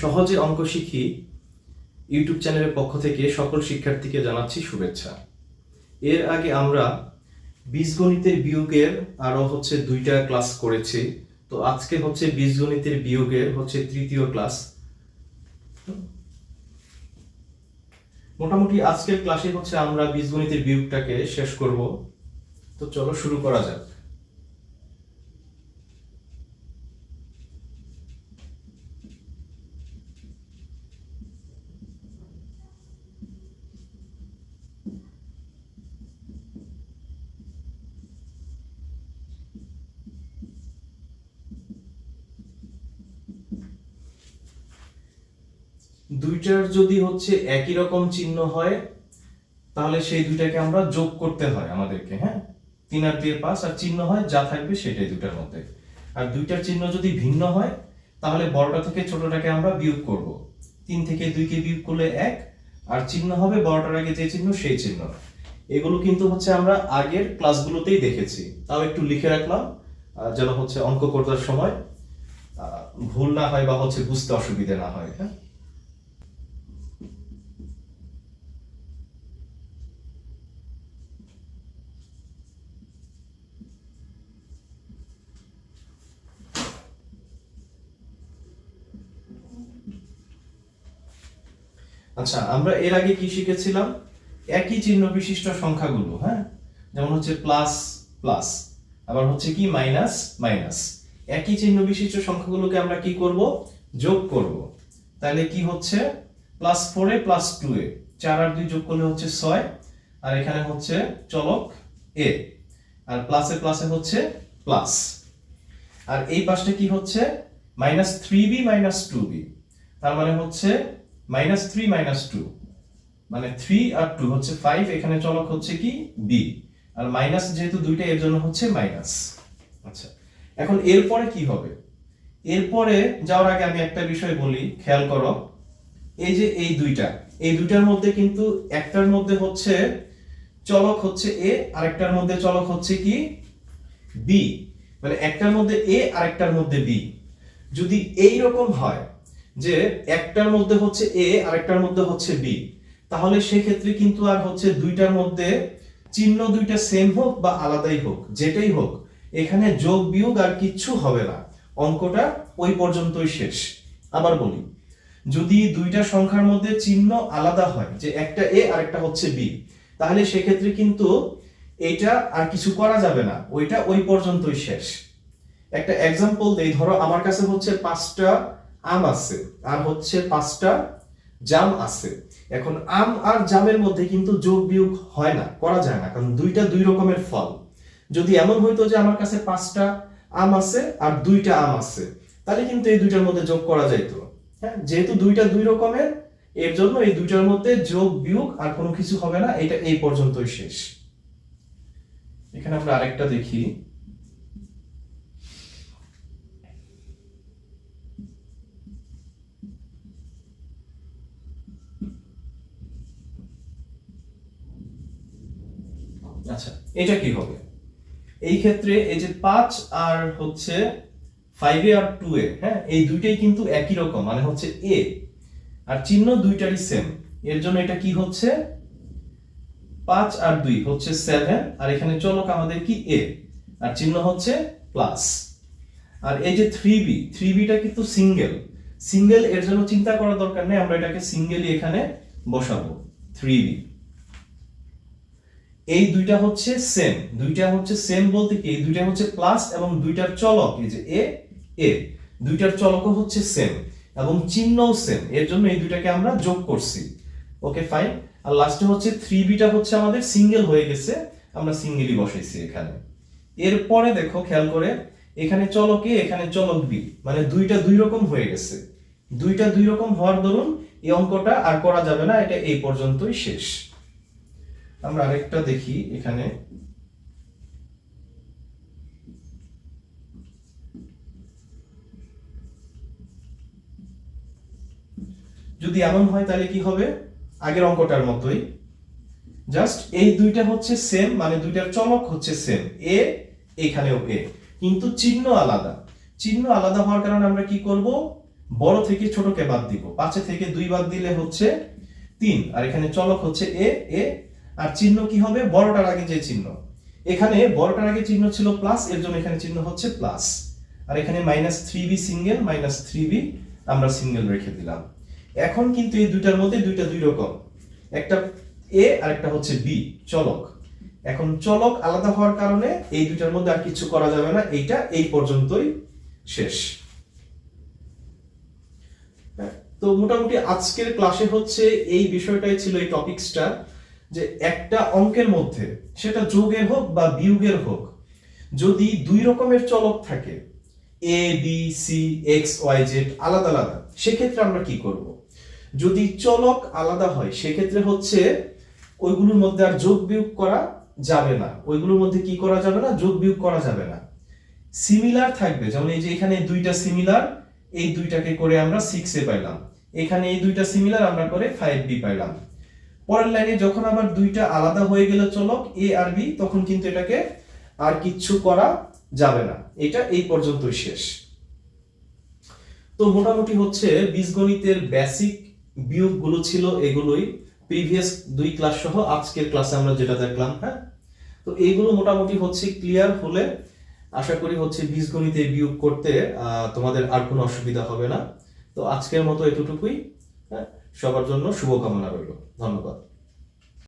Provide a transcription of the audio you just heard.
সহজে অঙ্ক শিখি ইউটিউব চ্যানেলের পক্ষ থেকে সকল শিক্ষার্থীকে জানাচ্ছি শুভেচ্ছা। এর আগে আমরা বীজগণিতের বিয়োগের আরো দুইটা ক্লাস করেছি। তো আজকে বীজগণিতের বিয়োগের তৃতীয় ক্লাস। মোটামুটি আজকের ক্লাসে আমরা বীজগণিতের বিয়োগটাকে শেষ করব। তো চলো শুরু করা যাক। দুইটার যদি একই রকম চিহ্ন হয় তাহলে সেই দুইটাকে আমরা যোগ করতে হয় আমাদেরকে। হ্যাঁ, 3 আর 2 5 আর চিহ্ন হয় যা থাকবে সেটাই দুটার মধ্যে। আর দুইটার চিহ্ন যদি ভিন্ন হয় তাহলে বড়টা থেকে ছোটটাকে আমরা বিয়োগ করব। 3 থেকে 2 কে বিয়োগ করলে 1 আর চিহ্ন হবে বড়টার আগে যে চিহ্ন সেই চিহ্ন। এগুলো কিন্তু আমরা আগের ক্লাসগুলোতেই দেখেছি, তাও একটু লিখে রাখলাম যেন অঙ্ক করার সময় ভুল না হয় বা বুঝতে অসুবিধা না হয়। হ্যাঁ, আচ্ছা, আমরা এর আগে কি শিখেছিলাম? একই চিহ্ন বিশিষ্ট সংখ্যাগুলো, হ্যাঁ, যেমন প্লাস প্লাস, আবার কি মাইনাস মাইনাস, একই চিহ্ন বিশিষ্ট সংখ্যাগুলোকে আমরা কি করব? যোগ করব। তাহলে কি প্লাস 4 এ প্লাস 2 এ 4 আর 2 যোগ করলে 6, আর এখানে চলক a, আর প্লাসে প্লাসে প্লাস, আর এই পাশে কি মাইনাস 3b মাইনাস 2b, তার মানে মাইনাস 3 মাইনাস 2, মানে 3 আর 2 5, এখানে চলক কি b, আর মাইনাস যেহেতু দুইটা এর জন্য মাইনাস। আচ্ছা, এখন এরপরে কি হবে? এরপরে যাওয়ার আগে আমি একটা বিষয় বলি, খেয়াল করো। এই যে এই দুইটার মধ্যে কিন্তু একটার মধ্যে চলক a, আরেকটার মধ্যে চলক কি b, মানে একটার মধ্যে a আরেকটার মধ্যে b। যদি এই রকম হয় যে একটার মধ্যে a আরেকটার মধ্যে b, তাহলে সেক্ষেত্রে কিন্তু আর দুইটার মধ্যে চিহ্ন দুইটা সেম হোক বা আলাদাই হোক, যেটাই হোক, এখানে যোগ বিয়োগ আর কিচ্ছু হবে না, অঙ্কটা ওই পর্যন্তই শেষ। আবার বলি, যদি দুইটা সংখ্যার মধ্যে চিহ্ন আলাদা হয়, যে একটা a আর একটা b, তাহলে সেক্ষেত্রে কিন্তু এটা আর কিছু করা যাবে না, ওইটা ওই পর্যন্তই শেষ। একটা एग्जांपल দেই, ধরো আমার কাছে 5টা আম আছে আর 5টা জাম আছে। এখন আম আর জামের মধ্যে কিন্তু যোগ বিয়োগ হয় না, করা যায় না, কারণ দুইটা দুই রকমের ফল। যদি এমন হইতো যে আমার কাছে 5টা আম আছে আর 2টা আম আছে, তাহলে কিন্তু এই দুইটার মধ্যে যোগ করা যাইতো। হ্যাঁ, যেহেতু দুইটা দুই রকমের, এর জন্য এই দুইটার মধ্যে যোগ বিয়োগ আর কোনো কিছু হবে না, এটা এই পর্যন্তই শেষ। এখানে আমরা আরেকটা দেখি। আচ্ছা, এটা কি হবে? এই ক্ষেত্রে এই যে 5 আর 5 এ আর 2 এ, হ্যাঁ, এই দুইটাই কিন্তু একই রকম, মানে a, আর চিহ্ন দুইটারই সেম। এর জন্য এটা কি 5 আর 2 7, আর এখানে চলক আমাদের কি a, আর চিহ্ন প্লাস। আর এই যে 3b টা কিন্তু সিঙ্গেল, এর জন্য চিন্তা করার দরকার নেই, আমরা এটাকে সিঙ্গেলই এখানে বসাবো 3b। এই দুইটা সেম বলতে কি, এই দুইটা প্লাস, এবং দুইটার চলক এই যে a, দুইটার চলকও সেম এবং চিহ্নও সেম, এর জন্য এই দুইটাকে আমরা যোগ করছি। ওকে, ফাইন। আর লাস্টে 3b টা আমাদের সিঙ্গেল হয়ে গেছে, আমরা সিঙ্গেলই বসাইছি এখানে। এরপরে দেখো, খেয়াল করে, এখানে চলক a, এখানে চলক b, মানে দুইটা দুই রকম হয়ে গেছে। দুইটা দুই রকম হওয়ার দরুন এই অঙ্কটা আর করা যাবে না, এটা এই পর্যন্তই শেষ। আমরা আরেকটা দেখি এখানে। যদি এমন হয় তাহলে কি হবে? আগের অঙ্কটার মতোই, জাস্ট এই দুইটা সেম, মানে দুইটার চলক সেম, a, এখানেও a, কিন্তু চিহ্ন আলাদা। চিহ্ন আলাদা হওয়ার কারণে আমরা কি করব? বড় থেকে ছোটকে বাদ দিব, 5 থেকে 2 বাদ দিলে হচ্ছে 3, আর এখানে চলক হচ্ছে এ এ, আর চিহ্ন কি হবে বড়টার আগে যে চিহ্ন, এখানে বড়টার আগে চিহ্ন ছিল প্লাস, এর জন্য এখানে চিহ্ন হচ্ছে প্লাস, আর এখানে -3b সিঙ্গেল -3b আমরা সিঙ্গেল রেখে দিলাম। এখন কিন্তু এই দুইটার মধ্যে দুইটা দুই রকম, একটা এ আর একটা হচ্ছে বি চলক। এখন চলক আলাদা হওয়ার কারণে এই দুইটার মধ্যে আর কিছু করা যাবে না, এইটা এই পর্যন্তই শেষ। তো মোটামুটি আজকের ক্লাসে হচ্ছে এই বিষয়টাই ছিল, এই টপিকসটা, যে একটা অঙ্কের মধ্যে সেটা যোগের হোক বা বিয়োগের হোক, যদি দুই রকমের চলক থাকে A B C X Y Z আলাদা আলাদা, সেক্ষেত্রে আমরা কি করব? যদি চলক আলাদা হয় সেক্ষেত্রে হচ্ছে ওইগুলোর মধ্যে আর যোগ বিয়োগ করা যাবে না, ওইগুলোর মধ্যে কি করা যাবে না, যোগ বিয়োগ করা যাবে না। সিমিলার থাকবে, যেমন এই যে এখানে দুইটা সিমিলার, এই দুইটাকে করে আমরা 6 এ পাইলাম, এখানে এই দুইটা সিমিলার আমরা করে 5b পাইলাম। পরের লাইনে যখন আবার দুইটা আলাদা হয়ে গেল চলক এ আর বি, তখন কিন্তু এটাকে আর কিচ্ছু করা যাবে না, এটা এই পর্যন্তই শেষ। তো মোটামুটি হচ্ছে বীজগণিতের বেসিক বিয়োগগুলো ছিল এগুলোই, প্রিভিয়াস 2 ক্লাস সহ আজকের ক্লাসে আমরা যেটা দেখলাম। হ্যাঁ, তো এইগুলো মোটামুটি হচ্ছে ক্লিয়ার হলে আশা করি হচ্ছে বীজগণিতে বিয়োগ করতে তোমাদের আর কোনো অসুবিধা হবে না। তো আজকের মতো এতটুকুই। হ্যাঁ, সবার জন্য শুভকামনা রইল, ধন্যবাদ।